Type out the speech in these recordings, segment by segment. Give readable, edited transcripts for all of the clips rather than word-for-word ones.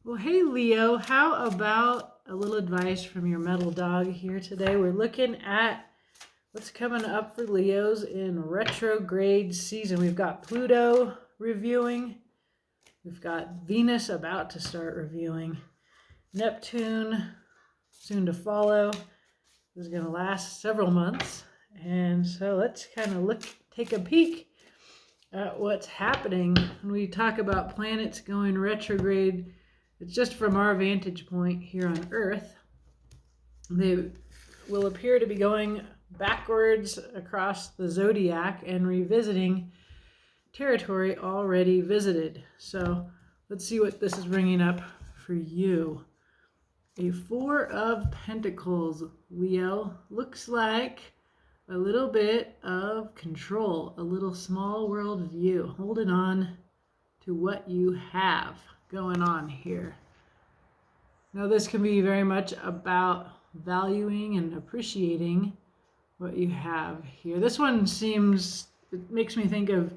Well, hey Leo, how about a little advice from your metal dog here today? We're looking at what's coming up for Leos in retrograde season. We've got Pluto reviewing, we've got Venus about to start reviewing, Neptune soon to follow. This is going to last several months. And so let's kind of take a peek at what's happening when we talk about planets going retrograde. It's just from our vantage point here on Earth. They will appear to be going backwards across the zodiac and revisiting territory already visited. So let's see what this is bringing up for you. A Four of Pentacles, Leo, looks like a little bit of control, a little small world view, holding on to what you have going on here. Now, this can be very much about valuing and appreciating what you have here. This one it makes me think of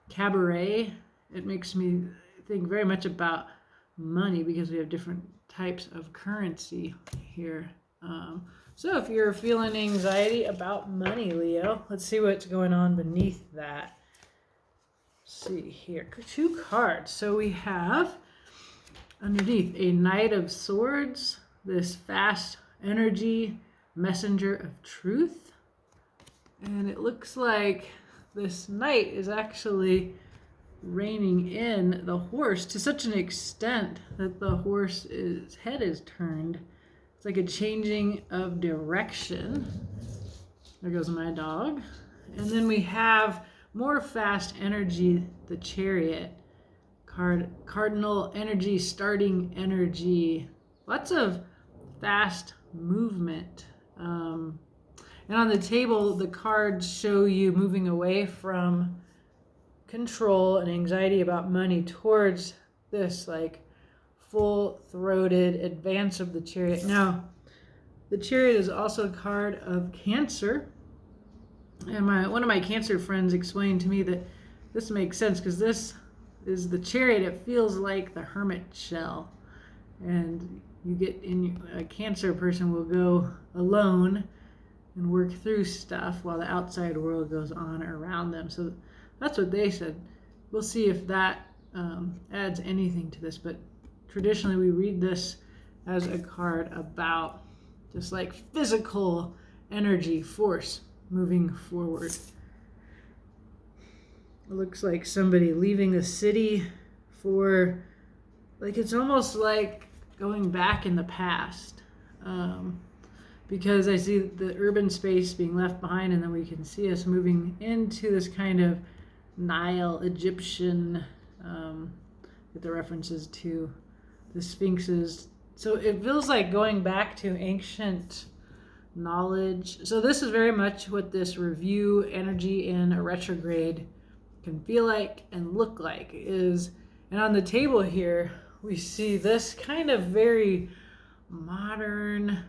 cabaret. It makes me think very much about money because we have different types of currency here. So if you're feeling anxiety about money, Leo, let's see what's going on beneath that. Let's see here, two cards. So we have underneath a Knight of Swords, this fast energy, messenger of truth. And it looks like this knight is actually reining in the horse to such an extent that the horse's head is turned. It's like a changing of direction. There goes my dog. And then we have more fast energy, the Chariot. Cardinal energy, starting energy. Lots of fast movement. And on the table, the cards show you moving away from control and anxiety about money towards this like full-throated advance of the Chariot. Now, the Chariot is also a card of Cancer. And one of my Cancer friends explained to me that this makes sense because this is the Chariot. It feels like the hermit shell. And a Cancer person will go alone and work through stuff while the outside world goes on around them. So that's what they said. We'll see if that adds anything to this, but traditionally we read this as a card about just like physical energy, force moving forward. It looks like somebody leaving the city for, like, it's almost like going back in the past. Because I see the urban space being left behind, and then we can see us moving into this kind of Nile Egyptian, with the references to the sphinxes. So it feels like going back to ancient knowledge. So this is very much what this review energy in a retrograde can feel like and look like is. And on the table here, we see this kind of very modern,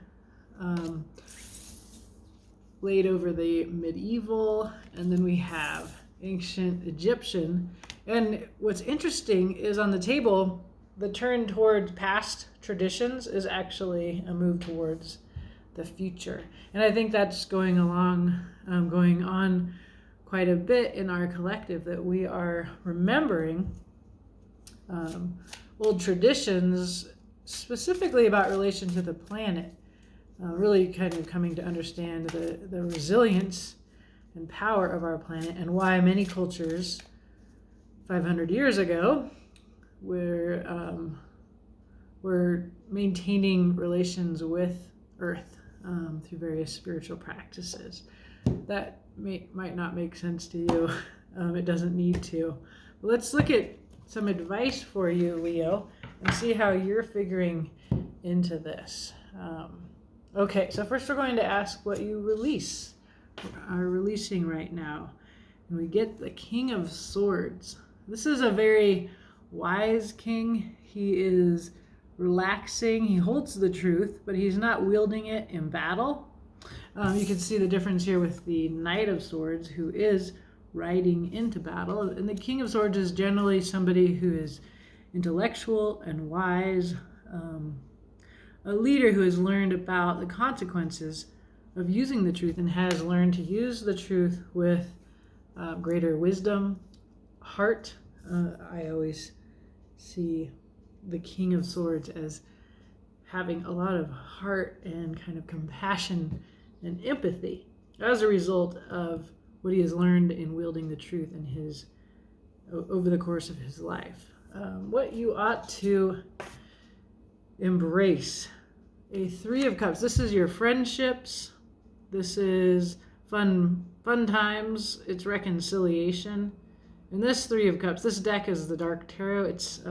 laid over the medieval, and then we have ancient Egyptian. And what's interesting is on the table, the turn towards past traditions is actually a move towards the future. And I think that's going on quite a bit in our collective, that we are remembering old traditions, specifically about relation to the planet. Really kind of coming to understand the resilience and power of our planet, and why many cultures 500 years ago were maintaining relations with Earth through various spiritual practices. That might not make sense to you. It doesn't need to. But let's look at some advice for you, Leo, and see how you're figuring into this. Okay, so first we're going to ask what you are releasing right now. And we get the King of Swords. This is a very wise king. He is relaxing. He holds the truth, but he's not wielding it in battle. You can see the difference here with the Knight of Swords, who is riding into battle. And the King of Swords is generally somebody who is intellectual and wise, a leader who has learned about the consequences of using the truth and has learned to use the truth with greater wisdom, heart. I always see the King of Swords as having a lot of heart and kind of compassion and empathy as a result of what he has learned in wielding the truth in his over the course of his life. What you ought to embrace. A Three of Cups. This is your friendships. This is fun times. It's reconciliation. And this Three of Cups, this deck is the Dark Tarot. It's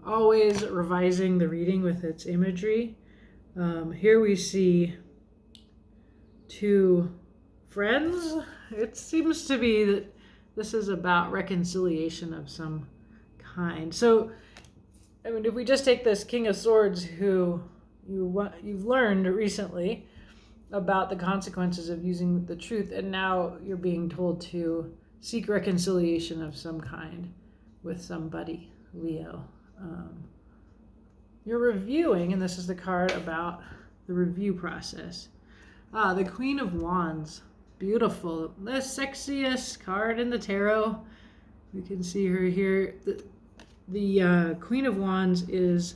always revising the reading with its imagery. Here we see two friends. It seems to be that this is about reconciliation of some kind. So, I mean, if we just take this King of Swords who you've learned recently about the consequences of using the truth, and now you're being told to seek reconciliation of some kind with somebody, Leo. You're reviewing, and this is the card about the review process. The Queen of Wands. Beautiful. The sexiest card in the tarot. You can see her here. The Queen of Wands is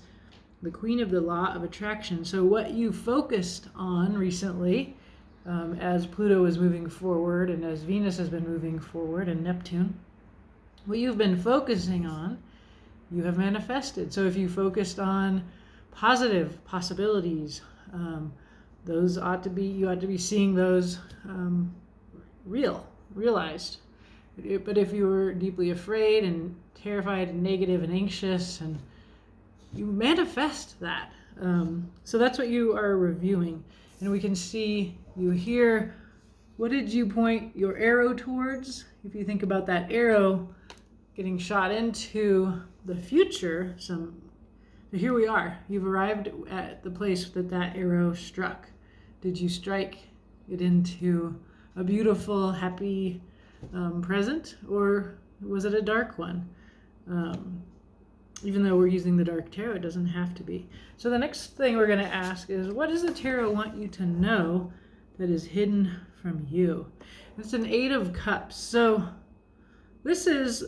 the queen of the law of attraction. So what you focused on recently, as Pluto is moving forward and as Venus has been moving forward and Neptune, what you've been focusing on, you have manifested. So if you focused on positive possibilities, those you ought to be seeing those realized. But if you were deeply afraid and terrified and negative and anxious, and you manifest that. So that's what you are reviewing. And we can see you here. What did you point your arrow towards? If you think about that arrow getting shot into the future, so here we are. You've arrived at the place that arrow struck. Did you strike it into a beautiful, happy present, or was it a dark one? Even though we're using the Dark Tarot, it doesn't have to be. So the next thing we're going to ask is, what does the tarot want you to know that is hidden from you? It's an Eight of Cups. So this is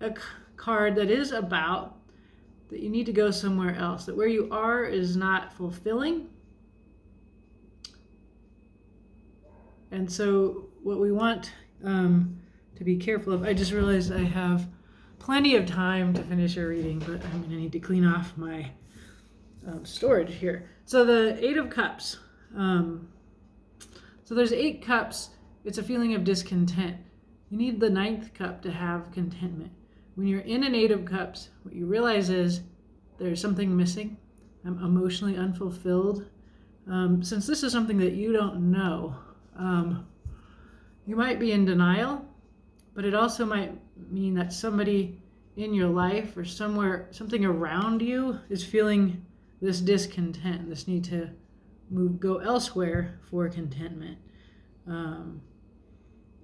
a card that is about that you need to go somewhere else, that where you are is not fulfilling. And so what we want to be careful of, I just realized I have plenty of time to finish your reading, but I'm going to need to clean off my storage here. So the Eight of Cups. So there's 8 cups. It's a feeling of discontent. You need the 9th cup to have contentment. When you're in an 8 of Cups, what you realize is there's something missing. I'm emotionally unfulfilled. Since this is something that you don't know, you might be in denial, but it also might mean that somebody in your life or something around you is feeling this discontent, this need to go elsewhere for contentment.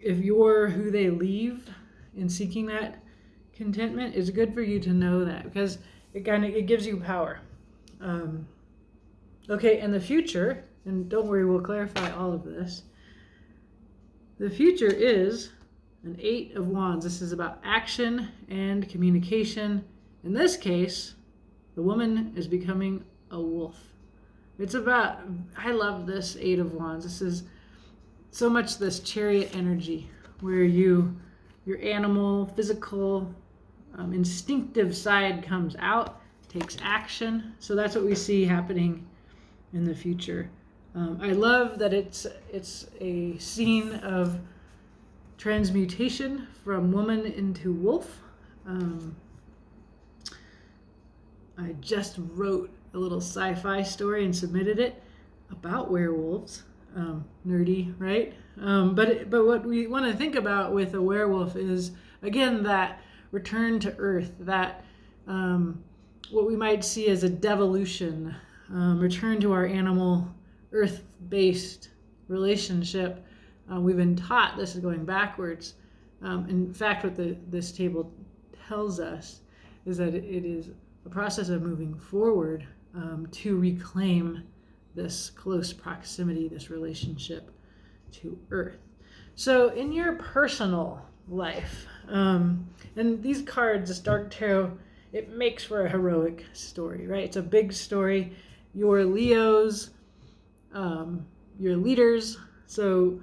If you're who they leave in seeking that contentment, it's good for you to know that, because it gives you power. Okay, and the future, and don't worry, we'll clarify all of this. The future is an 8 of Wands. This is about action and communication. In this case, the woman is becoming a wolf. It's about, I love this 8 of Wands. This is so much this Chariot energy where your animal, physical, instinctive side comes out, takes action. So that's what we see happening in the future. I love that it's a scene of transmutation from woman into wolf. I just wrote a little sci-fi story and submitted it about werewolves. Nerdy, right? But what we want to think about with a werewolf is, again, that return to earth, that what we might see as a devolution, return to our animal earth-based relationship. We've been taught this is going backwards. In fact, what this table tells us is that it is a process of moving forward to reclaim this close proximity, this relationship to Earth. So in your personal life, and these cards, this Dark Tarot, it makes for a heroic story, right? It's a big story. Your Leos, your leaders. So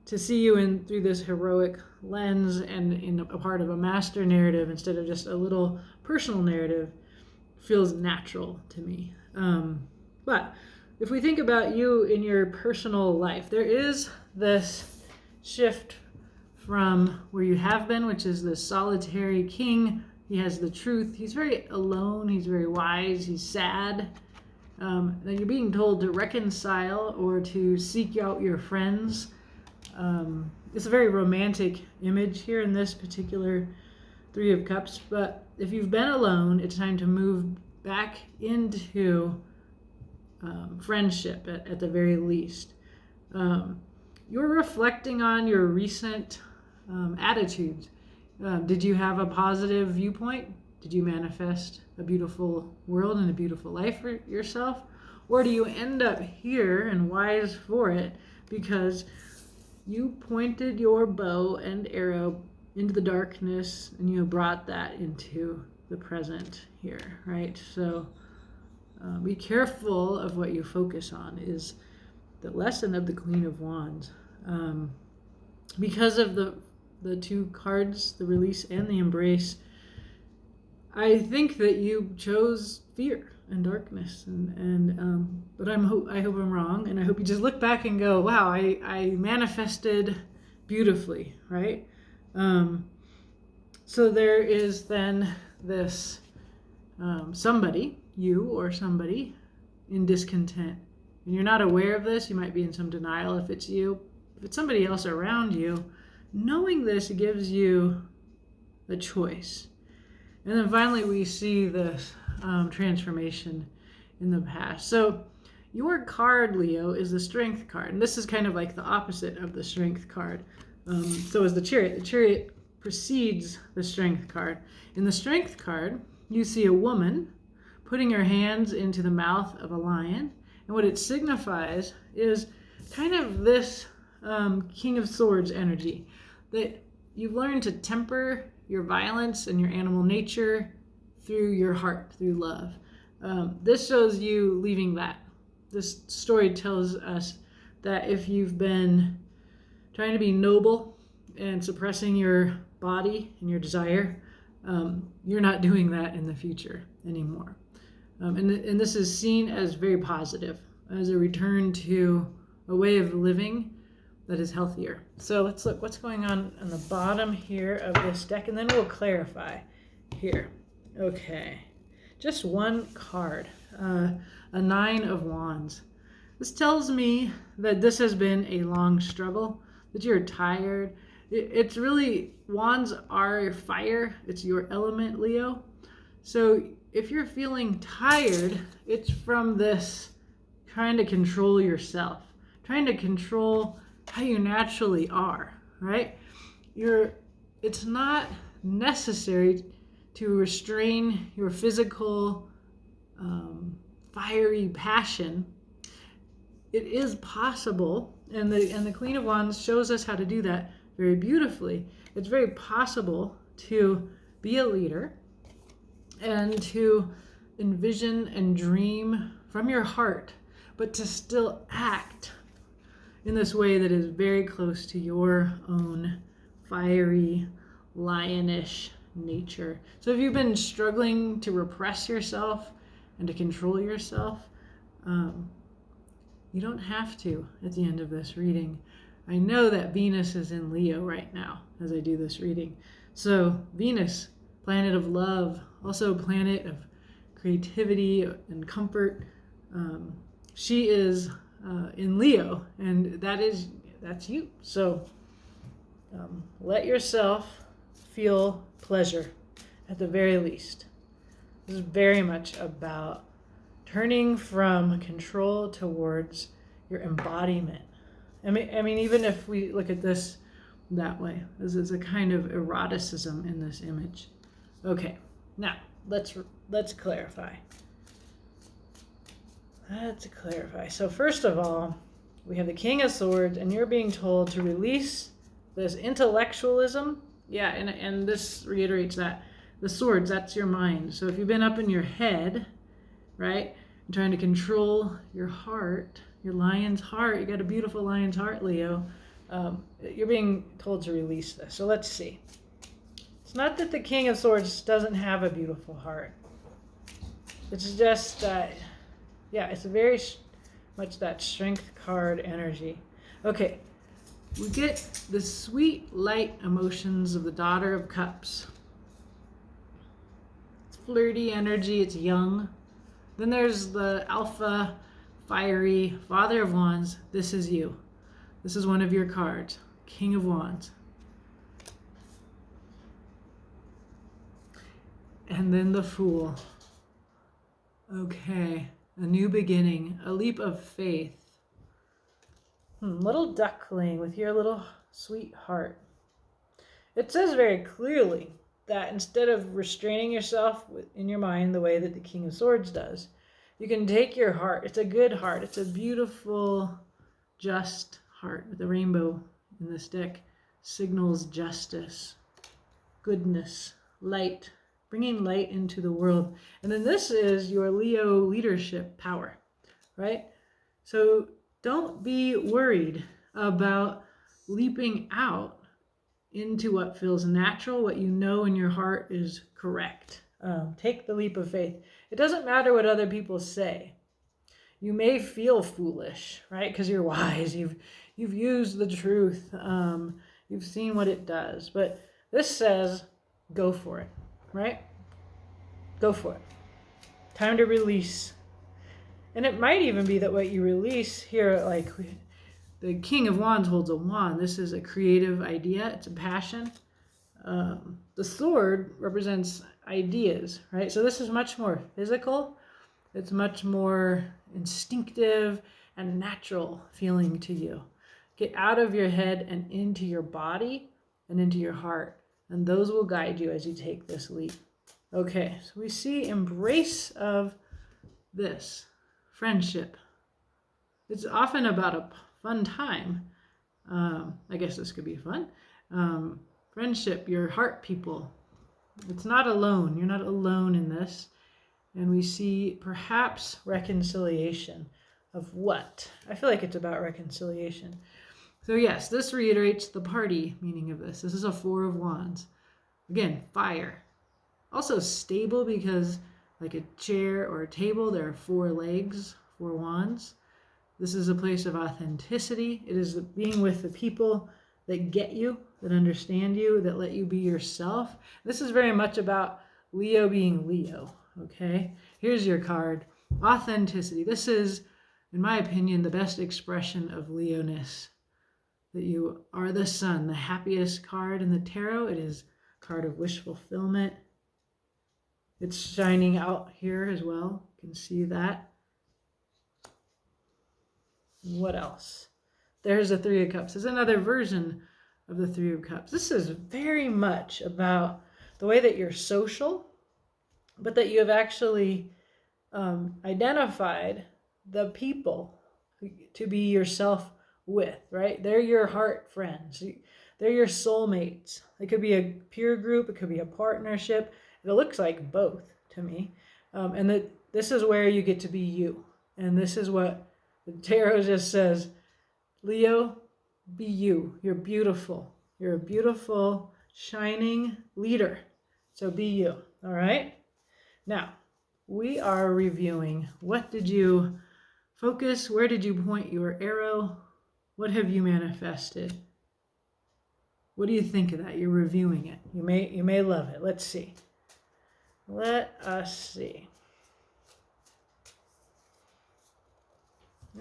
to see you in through this heroic lens and in a part of a master narrative instead of just a little personal narrative feels natural to me. But if we think about you in your personal life, there is this shift from where you have been, which is the solitary king. He has the truth. He's very alone. He's very wise. He's sad. That you're being told to reconcile or to seek out your friends. It's a very romantic image here in this particular Three of Cups. But if you've been alone, it's time to move back into friendship at the very least. You're reflecting on your recent attitudes. Did you have a positive viewpoint? Did you manifest a beautiful world and a beautiful life for yourself? Or do you end up here and wise for it because you pointed your bow and arrow into the darkness and you brought that into the present here, right? So be careful of what you focus on is the lesson of the Queen of Wands. Because of the two cards, the release and the embrace, I think that you chose fear and darkness, but I hope I'm wrong, and I hope you just look back and go, wow, I manifested beautifully, right? So there is then this somebody, you or somebody, in discontent. And you're not aware of this. You might be in some denial if it's you. If it's somebody else around you, knowing this gives you a choice. And then finally we see this transformation in the past. So your card, Leo, is the Strength card. And this is kind of like the opposite of the Strength card. So is the Chariot. The Chariot precedes the Strength card. In the Strength card, you see a woman putting her hands into the mouth of a lion. And what it signifies is kind of this King of Swords energy. That you've learned to temper your violence and your animal nature through your heart, through love. This shows you leaving that. This story tells us that if you've been trying to be noble and suppressing your body and your desire, you're not doing that in the future anymore. And this is seen as very positive, as a return to a way of living that is healthier. So let's look what's going on the bottom here of this deck, and then we'll clarify here. Okay, just one card, a Nine of Wands. This tells me that this has been a long struggle, that you're tired. It's really, wands are fire. It's your element, Leo. So if you're feeling tired, it's from this trying to control yourself, trying to control how you naturally are, right? It's not necessary to restrain your physical fiery passion. It is possible, and the Queen of Wands shows us how to do that very beautifully. It's very possible to be a leader and to envision and dream from your heart, but to still act in this way that is very close to your own fiery, lionish nature. So if you've been struggling to repress yourself and to control yourself, you don't have to at the end of this reading. I know that Venus is in Leo right now as I do this reading. So Venus, planet of love, also planet of creativity and comfort. She is in Leo, and that's you. So let yourself feel pleasure at the very least. This is very much about turning from control towards your embodiment. I mean, even if we look at this that way, this is a kind of eroticism in this image. Okay, now let's clarify. Let's clarify. So first of all, we have the King of Swords, and you're being told to release this intellectualism. Yeah, and this reiterates that. The swords, that's your mind. So if you've been up in your head, right, and trying to control your heart, your lion's heart, you got a beautiful lion's heart, Leo, you're being told to release this. So let's see. It's not that the King of Swords doesn't have a beautiful heart. It's just that, yeah, it's very much that strength card energy. Okay, we get the sweet, light emotions of the Daughter of Cups. It's flirty energy, it's young. Then there's the alpha, fiery, Father of Wands. This is you. This is one of your cards, King of Wands. And then the Fool. Okay, a new beginning, a leap of faith. Little duckling with your little sweet heart. It says very clearly that instead of restraining yourself in your mind the way that the King of Swords does, you can take your heart. It's a good heart. It's a beautiful, just heart with a rainbow in this deck. Signals justice, goodness, light, bringing light into the world. And then this is your Leo leadership power, right? So don't be worried about leaping out into what feels natural, what you know in your heart is correct. Take the leap of faith. It doesn't matter what other people say. You may feel foolish, right? Because you're wise. You've used the truth. You've seen what it does. But this says, go for it, right? Go for it. Time to release. And it might even be that what you release here, like the King of Wands holds a wand. This is a creative idea. It's a passion. The sword represents ideas, right? So this is much more physical. It's much more instinctive and natural feeling to you. Get out of your head and into your body and into your heart. And those will guide you as you take this leap. Okay, so we see embrace of this. Friendship. It's often about a fun time. I guess this could be fun. Friendship, your heart people. It's not alone. You're not alone in this. And we see perhaps reconciliation of what? I feel like it's about reconciliation. So yes, this reiterates the party meaning of this. This is a Four of Wands. Again, fire. Also stable because like a chair or a table, there are four legs, four wands. This is a place of authenticity. It is being with the people that get you, that understand you, that let you be yourself. This is very much about Leo being Leo, okay? Here's your card, authenticity. This is, in my opinion, the best expression of Leo-ness, that you are the sun, the happiest card in the tarot. It is a card of wish fulfillment. It's shining out here as well. You can see that. What else? There's the Three of Cups. There's another version of the Three of Cups. This is very much about the way that you're social, but that you have actually identified the people to be yourself with, right? They're your heart friends. They're your soulmates. It could be a peer group. It could be a partnership. It looks like both to me. And that this is where you get to be you. And this is what the tarot just says. Leo, be you. You're beautiful. You're a beautiful, shining leader. So be you. All right? Now, we are reviewing. What did you focus? Where did you point your arrow? What have you manifested? What do you think of that? You're reviewing it. You may love it. Let's see. Let us see.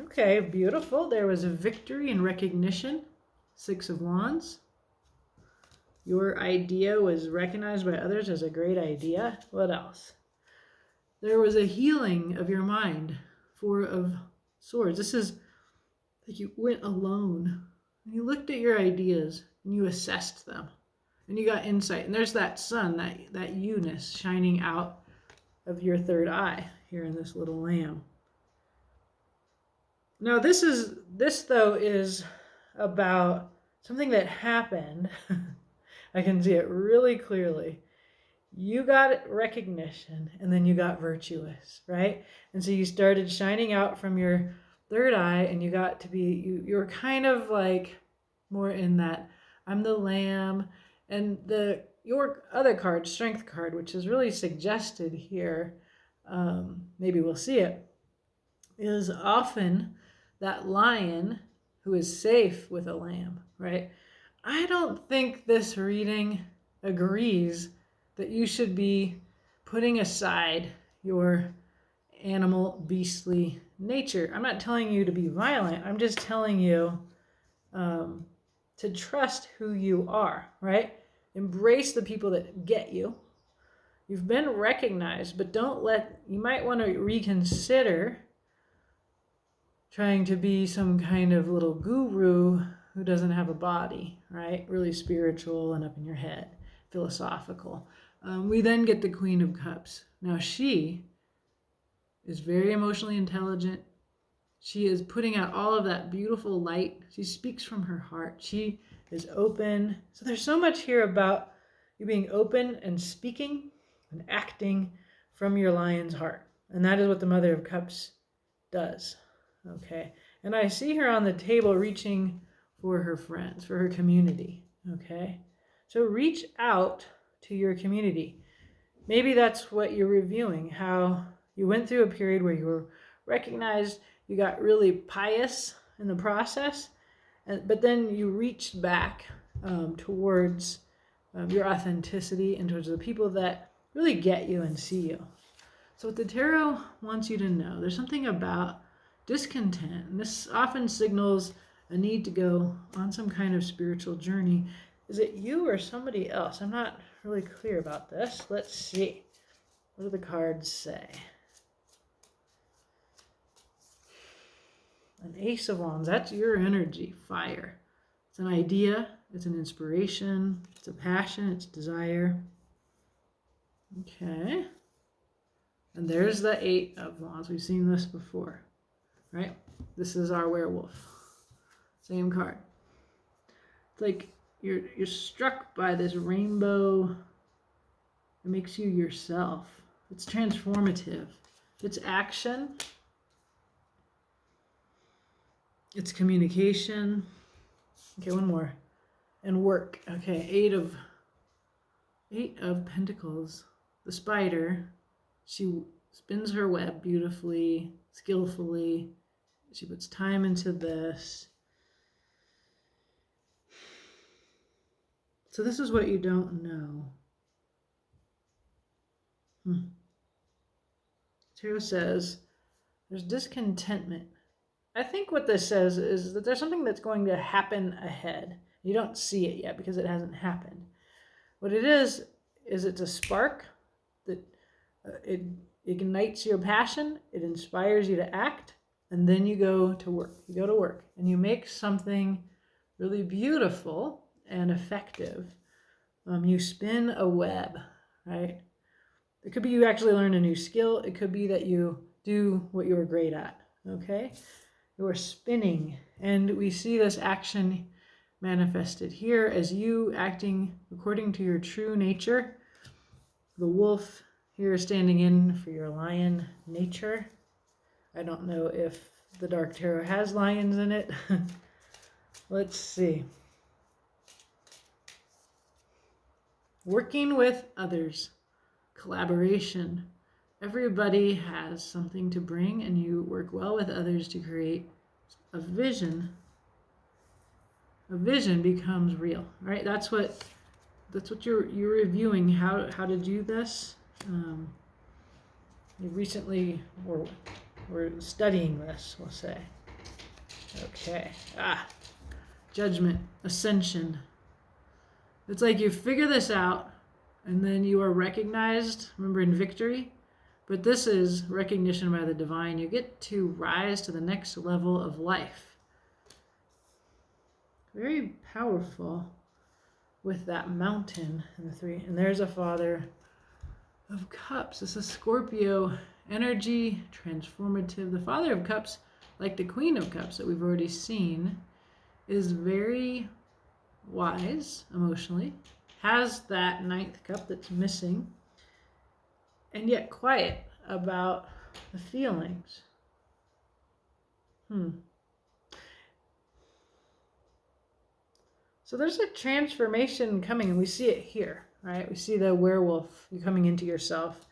Okay, beautiful. There was a victory and recognition. Six of Wands. Your idea was recognized by others as a great idea. What else? There was a healing of your mind. Four of Swords. This is like you went alone. You looked at your ideas and you assessed them. And you got insight. And there's that sun, that you-ness shining out of your third eye here in this little lamb. Now this though is about something that happened. I can see it really clearly. You got recognition and then you got virtuous, right? And so you started shining out from your third eye, and you got to be, you were kind of like more in that I'm the lamb. And your other card, strength card, which is really suggested here, maybe we'll see it, is often that lion who is safe with a lamb, right? I don't think this reading agrees that you should be putting aside your animal beastly nature. I'm not telling you to be violent. I'm just telling you to trust who you are, right? Embrace the people that get you. You've been recognized, but you might want to reconsider trying to be some kind of little guru who doesn't have a body, right? Really spiritual and up in your head, philosophical. We then get the Queen of Cups. Now she is very emotionally intelligent. She is putting out all of that beautiful light. She speaks from her heart. She is open. So there's so much here about you being open and speaking and acting from your lion's heart. And that is what the Mother of Cups does. Okay. And I see her on the table reaching for her friends, for her community. Okay. So reach out to your community. Maybe that's what you're reviewing, how you went through a period where you were recognized, you got really pious in the process, but then you reached back towards your authenticity and towards the people that really get you and see you. So what the tarot wants you to know, there's something about discontent, and this often signals a need to go on some kind of spiritual journey. Is it you or somebody else? I'm not really clear about this. Let's see. What do the cards say? An Ace of Wands, that's your energy, fire. It's an idea, it's an inspiration, it's a passion, it's desire. Okay. And there's the Eight of Wands. We've seen this before, right? This is our werewolf. Same card. It's like you're struck by this rainbow. It makes you yourself. It's transformative. It's action. It's communication. Okay, one more. And work. Okay, Eight of Pentacles. The spider. She spins her web beautifully, skillfully. She puts time into this. So this is what you don't know. Tarot says there's discontentment. I think what this says is that there's something that's going to happen ahead. You don't see it yet because it hasn't happened. What it is it's a spark that it ignites your passion, it inspires you to act, and then you go to work. You go to work and you make something really beautiful and effective. You spin a web, right? It could be you actually learn a new skill. It could be that you do what you were great at, okay? You are spinning, and we see this action manifested here as you acting according to your true nature. The wolf here standing in for your lion nature. I don't know if the Dark Tarot has lions in it. Let's see. Working with others. Collaboration. Everybody has something to bring, and you work well with others to create a vision. A vision becomes real, right? That's what you're reviewing how to do this. You recently were studying this, we'll say. Okay. Judgment, ascension. It's like you figure this out, and then you are recognized, remember, in victory. But this is recognition by the divine. You get to rise to the next level of life. Very powerful with that mountain and the three. And there's a father of Cups. This is Scorpio energy, transformative. The Father of Cups, like the Queen of Cups that we've already seen, is very wise emotionally, has that ninth cup that's missing, and yet quiet about the feelings. So there's a transformation coming, and we see it here, right? We see the werewolf, you coming into yourself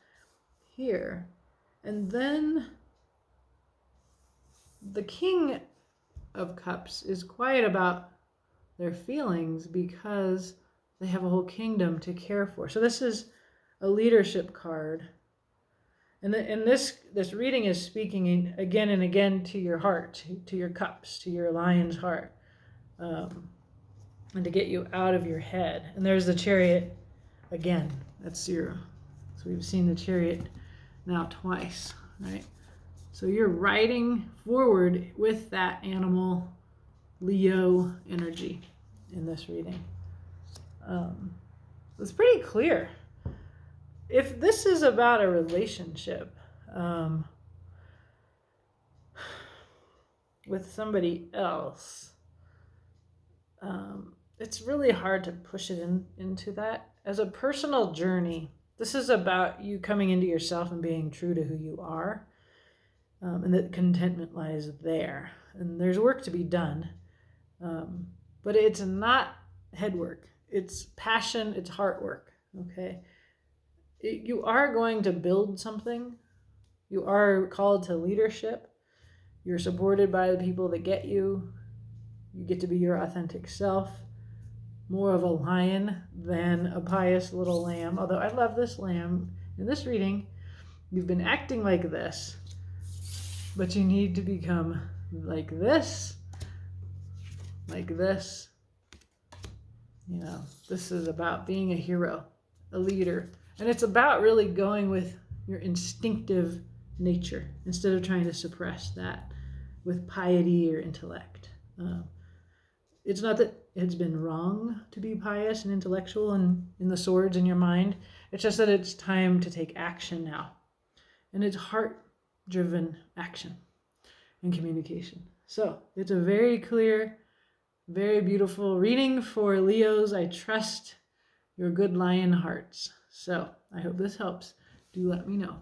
here. And then the King of Cups is quiet about their feelings because they have a whole kingdom to care for. So this is a leadership card. And this reading is speaking again and again to your heart, to your cups, to your lion's heart. And to get you out of your head. And there's the Chariot again. That's 0. So we've seen the Chariot now twice, right? So you're riding forward with that animal Leo energy in this reading. It's pretty clear. If this is about a relationship with somebody else, it's really hard to push it into that. As a personal journey, this is about you coming into yourself and being true to who you are, and that contentment lies there. And there's work to be done, but it's not head work. It's passion, it's heart work, okay? You are going to build something. You are called to leadership. You're supported by the people that get you. You get to be your authentic self. More of a lion than a pious little lamb. Although I love this lamb. In this reading, you've been acting like this, but you need to become like this, like this. You know, this is about being a hero, a leader. And it's about really going with your instinctive nature instead of trying to suppress that with piety or intellect. It's not that it's been wrong to be pious and intellectual and in the swords in your mind. It's just that it's time to take action now. And it's heart-driven action and communication. So it's a very clear, very beautiful reading for Leos. I trust your good lion hearts. So I hope this helps. Do let me know.